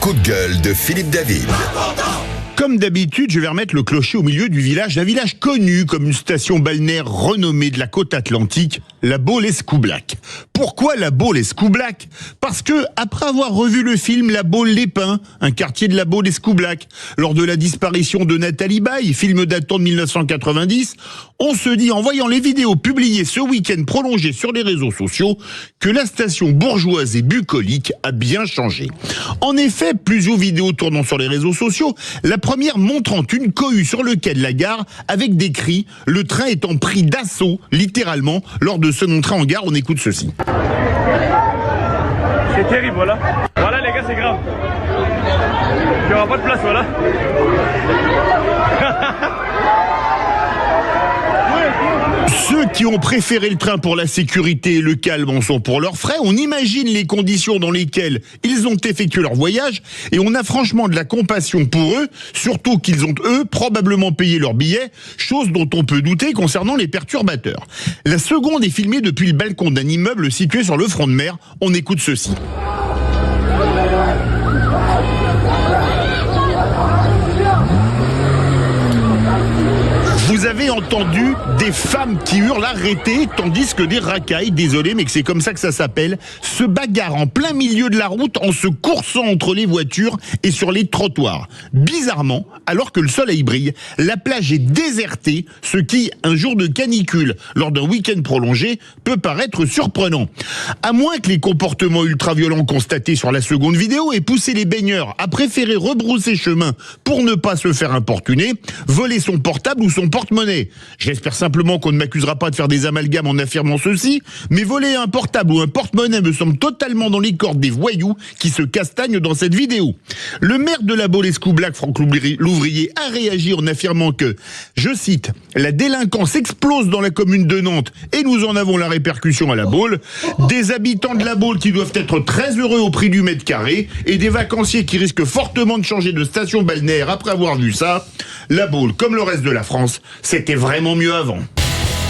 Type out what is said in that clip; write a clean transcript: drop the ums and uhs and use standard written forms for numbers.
Coup de gueule de Philippe David. Comme d'habitude, je vais remettre le clocher au milieu du village, un village connu comme une station balnéaire renommée de la côte atlantique, la Baule-Escoublac. Pourquoi la Baule-Escoublac? Parce que, après avoir revu le film La Baule-les-Pins, un quartier de la Baule-Escoublac, lors de la disparition de Nathalie Baye, film datant de 1990, on se dit, en voyant les vidéos publiées ce week-end prolongées sur les réseaux sociaux, que la station bourgeoise et bucolique a bien changé. En effet, plusieurs vidéos tournant sur les réseaux sociaux, la première montrant une cohue sur le quai de la gare avec des cris, le train étant pris d'assaut, littéralement, lors de son entrée en gare. On écoute ceci. C'est terrible, voilà. Voilà les gars, c'est grave. Il n'y aura pas de place, voilà. Ceux qui ont préféré le train pour la sécurité et le calme en sont pour leurs frais. On imagine les conditions dans lesquelles ils ont effectué leur voyage et on a franchement de la compassion pour eux, surtout qu'ils ont, eux, probablement payé leur billet, chose dont on peut douter concernant les perturbateurs. La seconde est filmée depuis le balcon d'un immeuble situé sur le front de mer. On écoute ceci. Vous avez entendu des femmes qui hurlent arrêtez, tandis que des racailles, désolé mais que c'est comme ça que ça s'appelle, se bagarrent en plein milieu de la route en se coursant entre les voitures et sur les trottoirs. Bizarrement, alors que le soleil brille, la plage est désertée, ce qui, un jour de canicule, lors d'un week-end prolongé, peut paraître surprenant. À moins que les comportements ultra-violents constatés sur la seconde vidéo aient poussé les baigneurs à préférer rebrousser chemin pour ne pas se faire importuner, voler son portable ou son porte-monnaie. J'espère simplement qu'on ne m'accusera pas de faire des amalgames en affirmant ceci, mais voler un portable ou un porte-monnaie me semble totalement dans les cordes des voyous qui se castagnent dans cette vidéo. Le maire de la Baule-Escoublac, Franck Louvrier, a réagi en affirmant que, je cite, « La délinquance explose dans la commune de Nantes et nous en avons la répercussion à la Baule. Des habitants de la Baule qui doivent être très heureux au prix du mètre carré et des vacanciers qui risquent fortement de changer de station balnéaire après avoir vu ça. La Baule, comme le reste de la France, c'était vraiment mieux avant. »